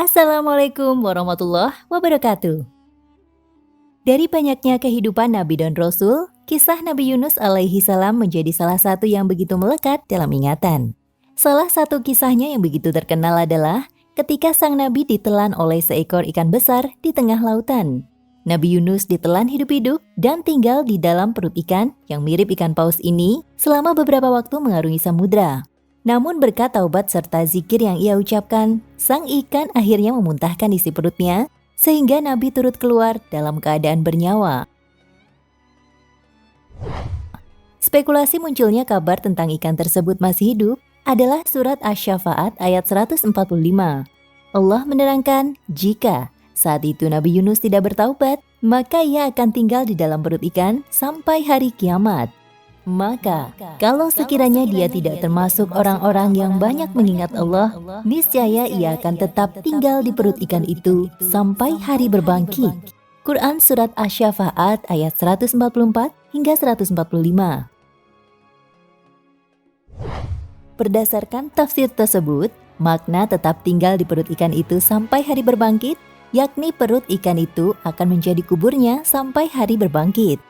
Assalamualaikum warahmatullahi wabarakatuh. Dari banyaknya kehidupan Nabi dan Rasul, kisah Nabi Yunus alaihi salam menjadi salah satu yang begitu melekat dalam ingatan. Salah satu kisahnya yang begitu terkenal adalah ketika sang Nabi ditelan oleh seekor ikan besar di tengah lautan. Nabi Yunus ditelan hidup-hidup dan tinggal di dalam perut ikan yang mirip ikan paus ini selama beberapa waktu mengarungi samudra. Namun berkat taubat serta zikir yang ia ucapkan, sang ikan akhirnya memuntahkan isi perutnya, sehingga Nabi turut keluar dalam keadaan bernyawa. Spekulasi munculnya kabar tentang ikan tersebut masih hidup adalah surat Asy-Syafa'at ayat 145. Allah menerangkan, jika saat itu Nabi Yunus tidak bertaubat, maka ia akan tinggal di dalam perut ikan sampai hari kiamat. Maka, kalau sekiranya dia tidak termasuk orang-orang yang banyak mengingat Allah, niscaya ia akan tetap tinggal di perut ikan itu sampai hari berbangkit. Quran Surat Asy-Syafa'at ayat 144 hingga 145. Berdasarkan tafsir tersebut, makna tetap tinggal di perut ikan itu sampai hari berbangkit, yakni perut ikan itu akan menjadi kuburnya sampai hari berbangkit.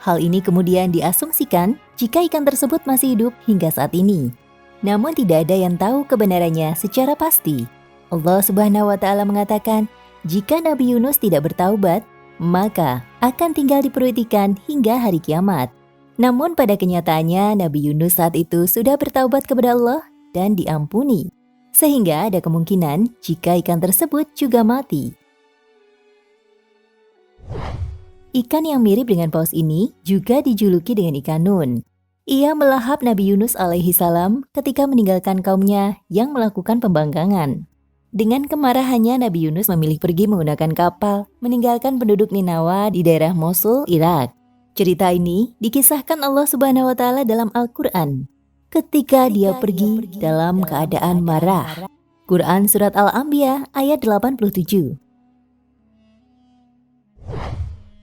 Hal ini kemudian diasumsikan jika ikan tersebut masih hidup hingga saat ini. Namun tidak ada yang tahu kebenarannya secara pasti. Allah Subhanahu wa Ta'ala mengatakan, jika Nabi Yunus tidak bertaubat, maka akan tinggal di perut ikan hingga hari kiamat. Namun pada kenyataannya Nabi Yunus saat itu sudah bertaubat kepada Allah dan diampuni. Sehingga ada kemungkinan jika ikan tersebut juga mati. Ikan yang mirip dengan paus ini juga dijuluki dengan ikan Nun. Ia melahap Nabi Yunus alaihi salam ketika meninggalkan kaumnya yang melakukan pembangkangan. Dengan kemarahannya, Nabi Yunus memilih pergi menggunakan kapal, meninggalkan penduduk Ninawa di daerah Mosul, Irak. Cerita ini dikisahkan Allah Subhanahu wa Ta'ala dalam Al-Quran. Ketika dia pergi dalam keadaan marah. Quran Surat Al-Anbiya ayat 87.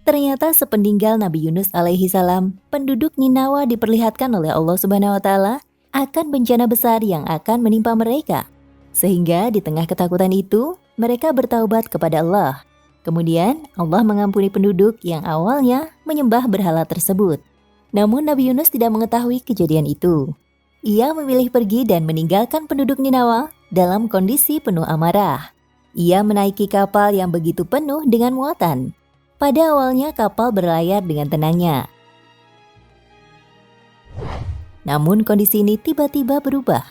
Ternyata sepeninggal Nabi Yunus alaihi salam, penduduk Ninawa diperlihatkan oleh Allah Subhanahu wa Ta'ala akan bencana besar yang akan menimpa mereka. Sehingga di tengah ketakutan itu, mereka bertaubat kepada Allah. Kemudian Allah mengampuni penduduk yang awalnya menyembah berhala tersebut. Namun Nabi Yunus tidak mengetahui kejadian itu. Ia memilih pergi dan meninggalkan penduduk Ninawa dalam kondisi penuh amarah. Ia menaiki kapal yang begitu penuh dengan muatan. Pada awalnya kapal berlayar dengan tenangnya. Namun kondisi ini tiba-tiba berubah.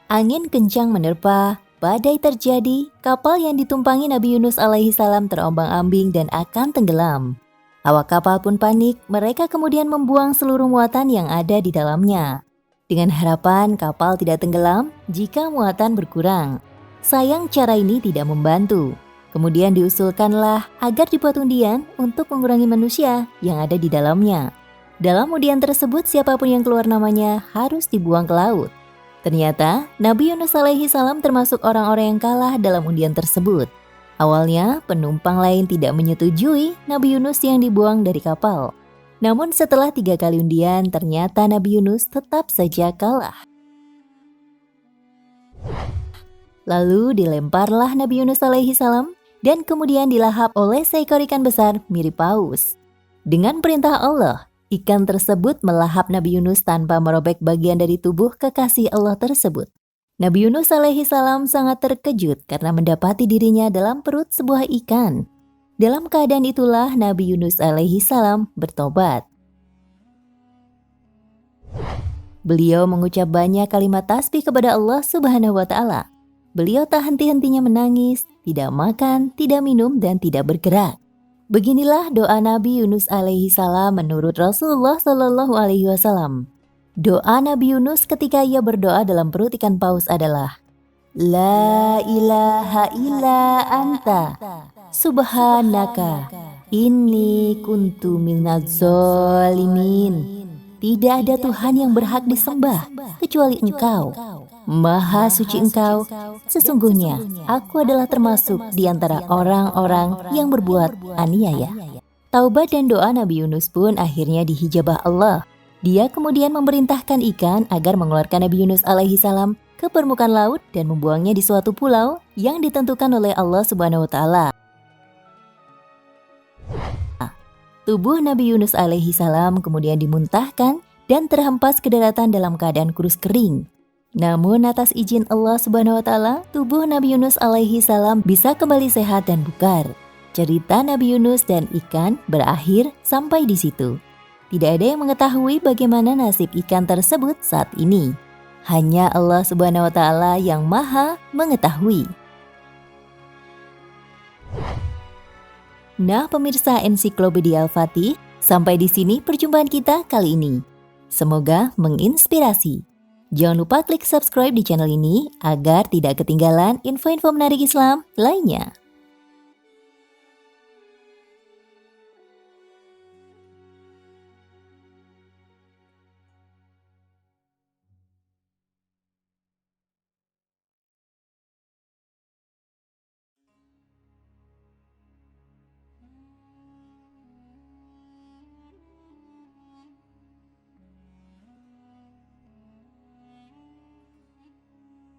Angin kencang menerpa, badai terjadi, kapal yang ditumpangi Nabi Yunus alaihi salam terombang-ambing dan akan tenggelam. Awak kapal pun panik, mereka kemudian membuang seluruh muatan yang ada di dalamnya. Dengan harapan kapal tidak tenggelam jika muatan berkurang. Sayang cara ini tidak membantu. Kemudian diusulkanlah agar dibuat undian untuk mengurangi manusia yang ada di dalamnya. Dalam undian tersebut siapapun yang keluar namanya harus dibuang ke laut. Ternyata Nabi Yunus alaihi salam termasuk orang-orang yang kalah dalam undian tersebut. Awalnya penumpang lain tidak menyetujui Nabi Yunus yang dibuang dari kapal. Namun setelah 3 kali undian ternyata Nabi Yunus tetap saja kalah. Lalu dilemparlah Nabi Yunus alaihi salam dan kemudian dilahap oleh seekor ikan besar mirip paus. Dengan perintah Allah, ikan tersebut melahap Nabi Yunus tanpa merobek bagian dari tubuh kekasih Allah tersebut. Nabi Yunus alaihi salam sangat terkejut karena mendapati dirinya dalam perut sebuah ikan. Dalam keadaan itulah Nabi Yunus alaihi salam bertobat. Beliau mengucap banyak kalimat tasbih kepada Allah Subhanahu wa Ta'ala. Beliau tak henti-hentinya menangis, tidak makan, tidak minum, dan tidak bergerak. Beginilah doa Nabi Yunus alaihi salam menurut Rasulullah Shallallahu alaihi wasallam. Doa Nabi Yunus ketika ia berdoa dalam perut ikan paus adalah, La ilaha illa anta, subhanaka, inni kuntu minaz zalimin. Tidak ada Tuhan yang berhak disembah kecuali Engkau. Maha suci Engkau, sesungguhnya aku adalah termasuk di antara orang-orang yang berbuat aniaya. Taubat dan doa Nabi Yunus pun akhirnya dihijabah Allah. Dia kemudian memerintahkan ikan agar mengeluarkan Nabi Yunus alaihi salam ke permukaan laut dan membuangnya di suatu pulau yang ditentukan oleh Allah Subhanahu wa taala. Tubuh Nabi Yunus alaihi salam kemudian dimuntahkan dan terhempas ke daratan dalam keadaan kurus kering. Namun atas izin Allah Subhanahu wa taala, tubuh Nabi Yunus alaihi salam bisa kembali sehat dan bugar. Cerita Nabi Yunus dan ikan berakhir sampai di situ. Tidak ada yang mengetahui bagaimana nasib ikan tersebut saat ini. Hanya Allah Subhanahu wa taala yang Maha mengetahui. Nah, pemirsa Ensiklopedia Al-Fatih, sampai di sini perjumpaan kita kali ini. Semoga menginspirasi. Jangan lupa klik subscribe di channel ini agar tidak ketinggalan info-info menarik Islam lainnya.